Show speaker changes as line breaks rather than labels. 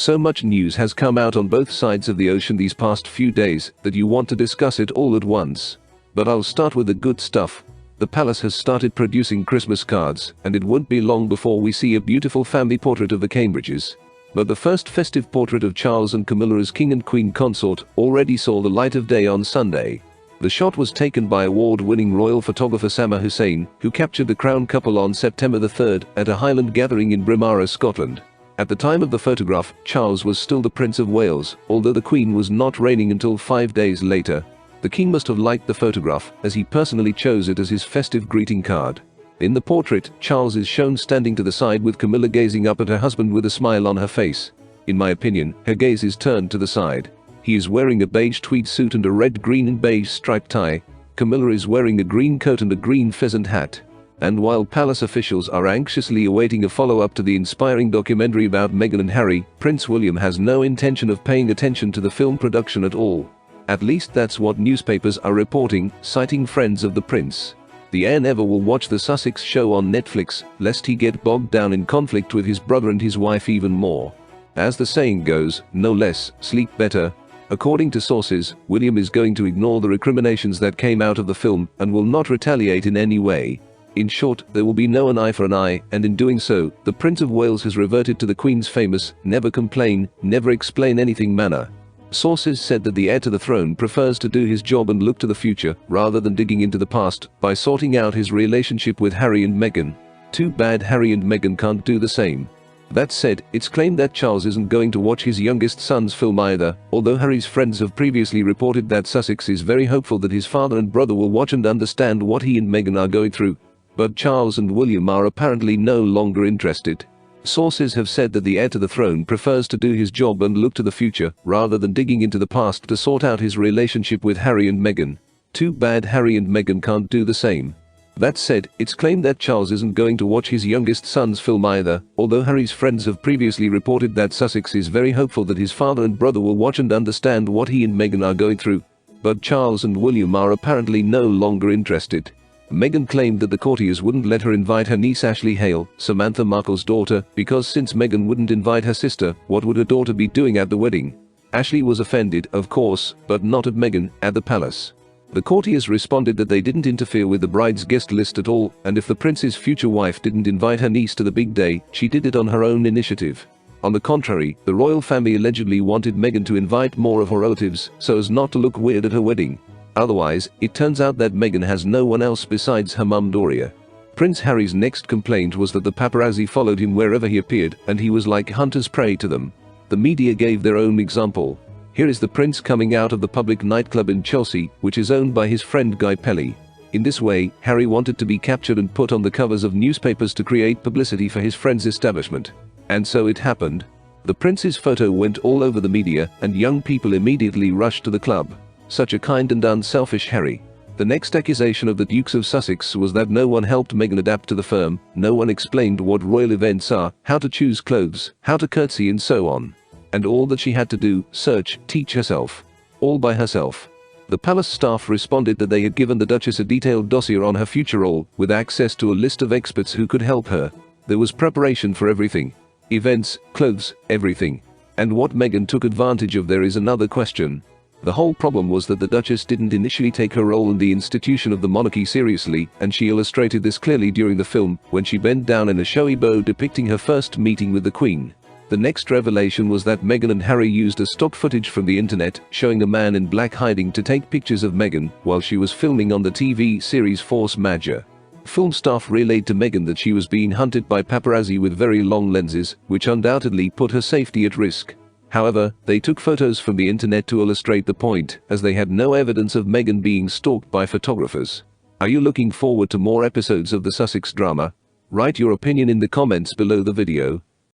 So much news has come out on both sides of the ocean these past few days that you want to discuss it all at once. But I'll start with the good stuff. The palace has started producing Christmas cards, and it won't be long before we see a beautiful family portrait of the Cambridges. But the first festive portrait of Charles and Camilla as king and queen consort already saw the light of day on Sunday. The shot was taken by award-winning royal photographer Samar Hussain, who captured the crown couple on September the 3rd at a Highland gathering in Braemar, Scotland. At the time of the photograph, Charles was still the Prince of Wales, although the Queen was not reigning until 5 days later. The King must have liked the photograph, as he personally chose it as his festive greeting card. In the portrait, Charles is shown standing to the side with Camilla gazing up at her husband with a smile on her face. In my opinion, her gaze is turned to the side. He is wearing a beige tweed suit and a red, green and beige striped tie. Camilla is wearing a green coat and a green pheasant hat. And while palace officials are anxiously awaiting a follow-up to the inspiring documentary about Meghan and Harry, Prince William has no intention of paying attention to the film production at all. At least that's what newspapers are reporting, citing friends of the prince. The heir never will watch the Sussex show on Netflix, lest he get bogged down in conflict with his brother and his wife even more. As the saying goes, no less, sleep better. According to sources, William is going to ignore the recriminations that came out of the film and will not retaliate in any way. In short, there will be no an eye for an eye, and in doing so, the Prince of Wales has reverted to the Queen's famous, never complain, never explain anything manner. Sources said that the heir to the throne prefers to do his job and look to the future, rather than digging into the past, by sorting out his relationship with Harry and Meghan. Too bad Harry and Meghan can't do the same. That said, it's claimed that Charles isn't going to watch his youngest son's film either, although Harry's friends have previously reported that Sussex is very hopeful that his father and brother will watch and understand what he and Meghan are going through. But Charles and William are apparently no longer interested. Sources have said that the heir to the throne prefers to do his job and look to the future, rather than digging into the past to sort out his relationship with Harry and Meghan. Too bad Harry and Meghan can't do the same. That said, it's claimed that Charles isn't going to watch his youngest son's film either, although Harry's friends have previously reported that Sussex is very hopeful that his father and brother will watch and understand what he and Meghan are going through. But Charles and William are apparently no longer interested. Meghan claimed that the courtiers wouldn't let her invite her niece Ashley Hale, Samantha Markle's daughter, because since Meghan wouldn't invite her sister, what would her daughter be doing at the wedding? Ashley was offended, of course, but not at Meghan, at the palace. The courtiers responded that they didn't interfere with the bride's guest list at all, and if the prince's future wife didn't invite her niece to the big day, she did it on her own initiative. On the contrary, the royal family allegedly wanted Meghan to invite more of her relatives, so as not to look weird at her wedding. Otherwise, it turns out that Meghan has no one else besides her mum Doria. Prince Harry's next complaint was that the paparazzi followed him wherever he appeared, and he was like hunter's prey to them. The media gave their own example. Here is the prince coming out of the public nightclub in Chelsea, which is owned by his friend Guy Pelly. In this way, Harry wanted to be captured and put on the covers of newspapers to create publicity for his friend's establishment. And so it happened. The prince's photo went all over the media, and young people immediately rushed to the club. Such a kind and unselfish Harry. The next accusation of the Dukes of Sussex was that no one helped Meghan adapt to the firm, no one explained what royal events are, how to choose clothes, how to curtsy and so on. And all that she had to do, search, teach herself. All by herself. The palace staff responded that they had given the Duchess a detailed dossier on her future role, with access to a list of experts who could help her. There was preparation for everything. Events, clothes, everything. And what Meghan took advantage of there is another question. The whole problem was that the Duchess didn't initially take her role in the institution of the monarchy seriously, and she illustrated this clearly during the film, when she bent down in a showy bow depicting her first meeting with the Queen. The next revelation was that Meghan and Harry used a stock footage from the internet, showing a man in black hiding to take pictures of Meghan, while she was filming on the TV series Force Majeure. Film staff relayed to Meghan that she was being hunted by paparazzi with very long lenses, which undoubtedly put her safety at risk. However, they took photos from the internet to illustrate the point, as they had no evidence of Meghan being stalked by photographers. Are you looking forward to more episodes of the Sussex drama? Write your opinion in the comments below the video.